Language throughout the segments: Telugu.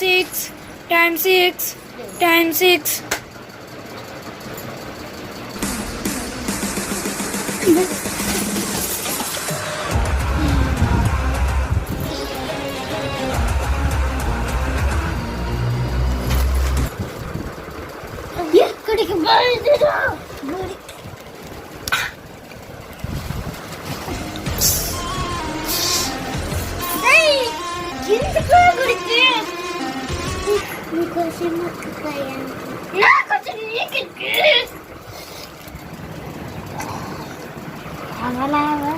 6 times 6 times 6. ఎక్కడికి బయలుదేరా ఎందుకు గుడికి నీకోసం నాకోసం నీకెక్కి అవలావా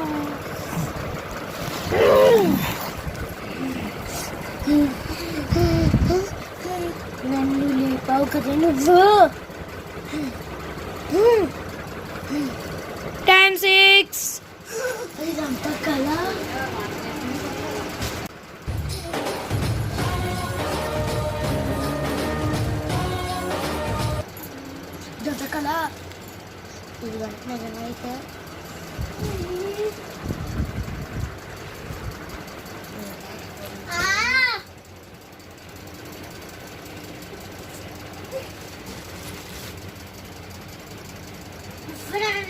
నన్ను లేపావు కదా నువ్వు Times 6. ఇదంతా కళ ఇదంతా కళ ఇది కనుక నిజమైతే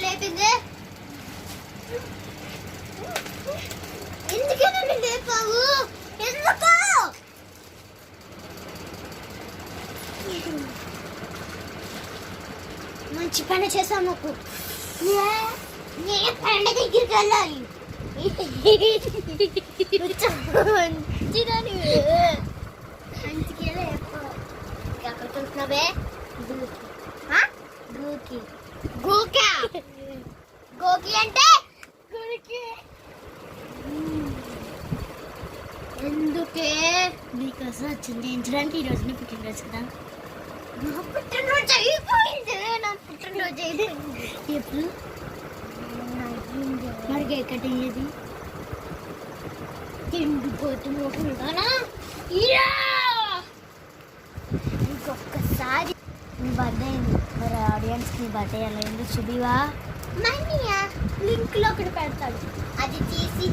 లేపింది ఎందుకే నన్ను లేపావు ఎందుకు మంచి పని చేసావు నాకు నేను పండ దగ్గరికి వెళ్ళాలి మంచిదని మంచిగా ఎక్కడికి వెళ్తున్నావే గూకి గూకా గోకి అంటే గుడికి ఎందుకే నీకోసం వచ్చింది ఎంచడానికి ఈరోజు నీ పుట్టినరోజు కదా నా పుట్టినరోజు అయిపోయింది నా పుట్టినరోజు అయిపోయింది ఎప్పుడు మరి కేక్ కటింగ్ ఏది తిండిపోతున్నానా ఇంకొకసారి నీ బర్త్డే అయింది మరి ఆడియన్స్ నీ బర్త్డే ఎలా అయిందో చూడివా మన్నీయా లింక్ లో ఒకటి పెడతాడు అది తీసి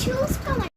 చూసుకోమని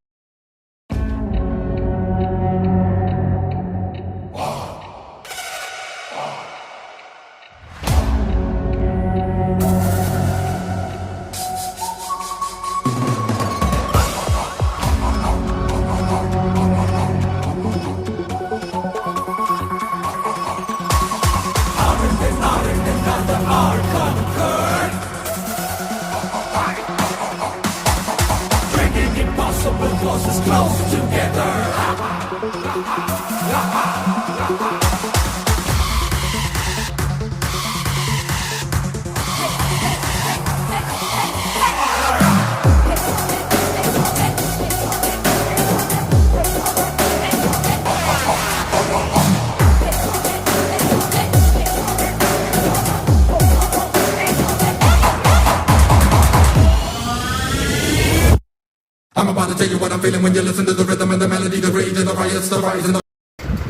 Close together. I'm about to tell you what I'm feeling when you listen to the rhythm and the melody, the rage and the riots, the rise and the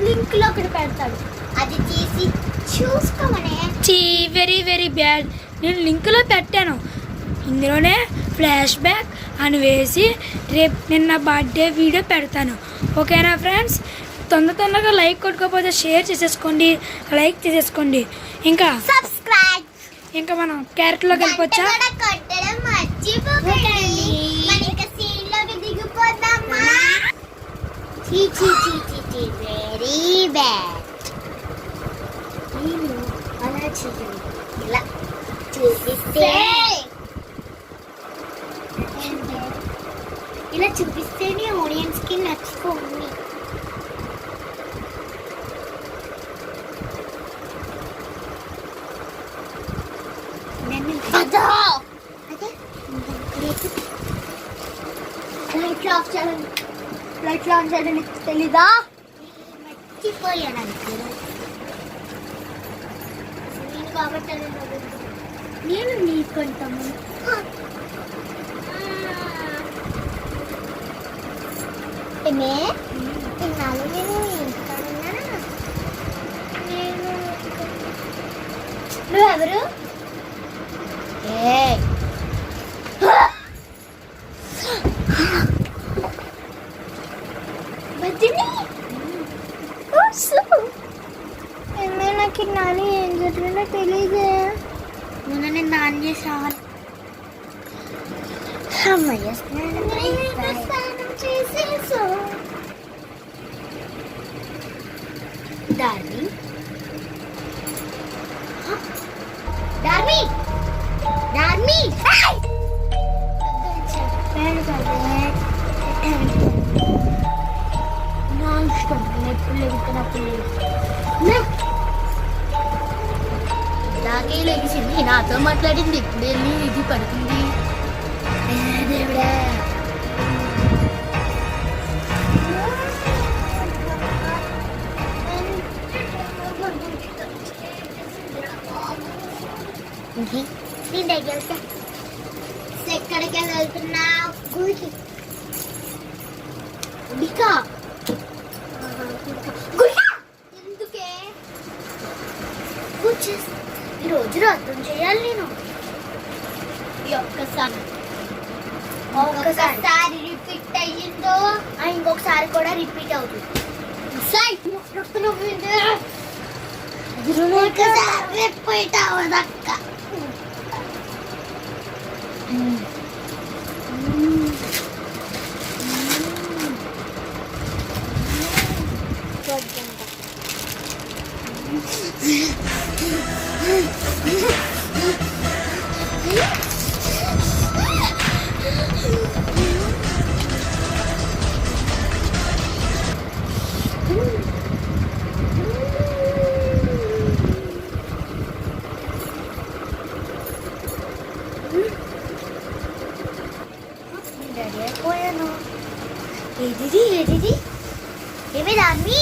link లో ఒకటి పెడతాడు అది తీసి చూసుకోమనే వెరీ వెరీ బ్యాడ్. నేను లింక్లో పెట్టాను, ఇందులోనే ఫ్లాష్ బ్యాక్ అని వేసి రేపు నిన్న బర్త్డే వీడియో పెడతాను. ఓకేనా ఫ్రెండ్స్? తొందరగా లైక్ కొట్టుకోకపోతే షేర్ చేసేసుకోండి, లైక్ చేసేసుకోండి. ఇంకా సబ్స్క్రైబ్. ఇంకా మనం క్యారెక్టర్లోకి వెళ్ళిపోవచ్చా? Very bad. నేను అలా చేయాలి, ఇలా చూపిస్తే ఇలా చూపిస్తేనే ఆడియన్స్కి నచ్చుకోండి. లైట్ ఆన్ చేయాలని తెలీదా? మర్చిపోయాను నేను కాబట్టి నేను నీకుంటాము. ఇన్నాళ్ళు నేను ఇంటికాడున్నానా? నువ్వెవరు? నాకు నాని ఏం జరిగిందో తెలియదే. మొన్న నేను నాన్న చేసి రావాలి. అమ్మయ్య స్నానం చేసేసా. డార్మీ డార్మీ డార్మీ చెప్పాను కదా నా ఇష్టం. ఎప్పుడు లెగుతున్నప్పుడు ఇలాగే లెగిసింది, నాతో మాట్లాడింది. ఇప్పుడు వెళ్ళి ఇది పడుతుంది. దేవుడా నేను దగ్గర ఎక్కడికి వెళ్తున్నావు? గుడికి. గుడికా? ఎందుకే? ఈరోజు రాత్రం చేయాలి నేను. ఒక్కసారి రిపీట్ అయ్యిందో ఇంకొకసారి కూడా రిపీట్ అవుతుంది. రిపీట్ అవ్వదక్క. పోయాను. ఏది ఏమి దాన్ని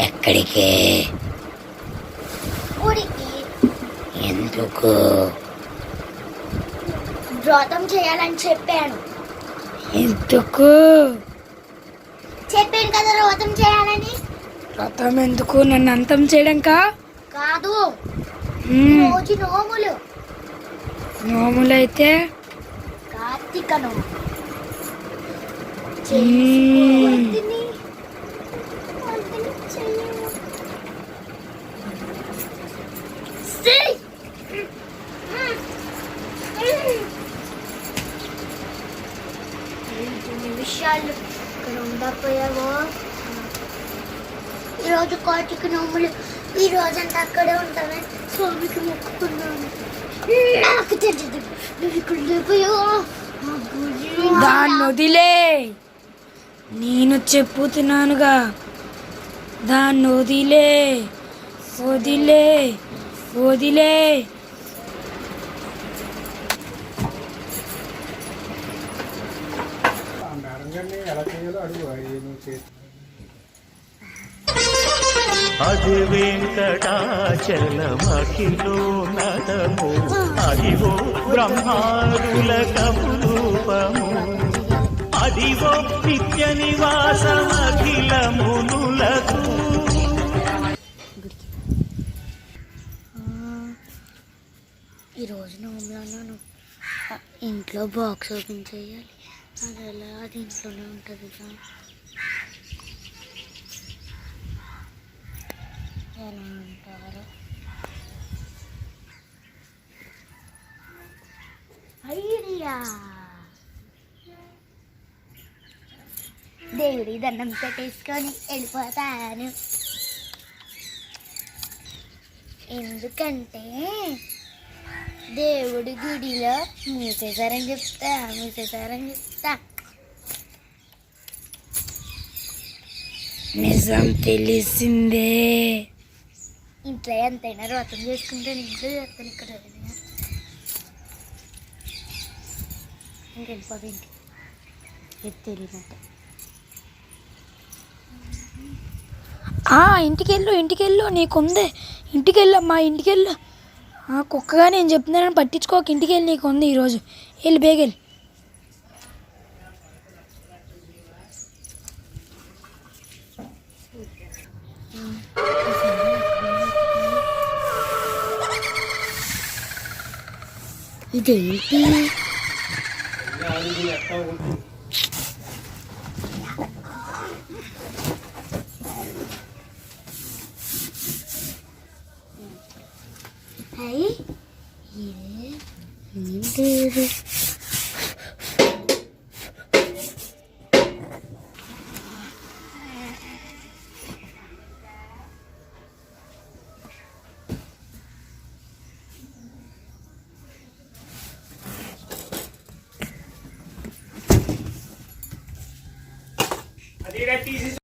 ఎక్కడికి? గుడికి. ఎందుకు? వ్రతం చేయాలని చెప్పాను. ఎందుకు? చెప్పాను కదా వ్రతం చేయాలని. వ్రతం ఎందుకు? నన్ను అంతం చేయడంకా? కాదు, రోజు నోములు. నోములైతే కార్తీక నోము. నిమిషాలు ఇక్కడ ఉండకపోయావో. ఈరోజు కార్తీక నోములు. ఈ రోజంతా అక్కడే ఉంటానే స్వామికి మొక్కుకున్నాను. నాకు తెలియదు నువ్వు ఇక్కడ లేకపోయావో. దాన్ని వదిలే, నేను చెప్పుతున్నానుగా. దాన్ని వదిలే వదిలే వదిలే. అది వెంకటాచలమఖిలో నదము, అదివో బ్రహ్మాదుల కపురూపము, అదివో నిత్య నివాసమఖిల మునులకు. ఈరోజు నోములన్నాను. ఇంట్లో బాక్స్ ఓపెన్ చేయాలి. అది ఎలా? అది ఇంట్లోనే ఉంటుంది. ఎలా ఉంటారు? ఐడియా. దేవుడి దండం పెట్టేసుకొని వెళ్ళిపోతాను. ఎందుకంటే దేవుడి గుడిలో మూసేశారని చెప్తా. నిజం తెలిసిందే. ఇంట్లో ఎంతైనా వ్రతం చేసుకుంటాను. ఇంట్లో చేస్తాను. ఇక్కడ ఇంకెళ్ళిపోదు. ఇంటికి తెలియనట్టు. ఇంటికెళ్ళు నీకుందే. ఇంటికెళ్ళమ్మా, ఇంటికెళ్ళు. కుక్కగా నేను చెప్తున్నానని పట్టించుకోక. ఇంటికెళ్ళి నీకుంది ఈరోజు. వెళ్ళి బేగెళ్ళి. ఇదేంటి? అయ్యి ఏంటి ఇది? అది తీసి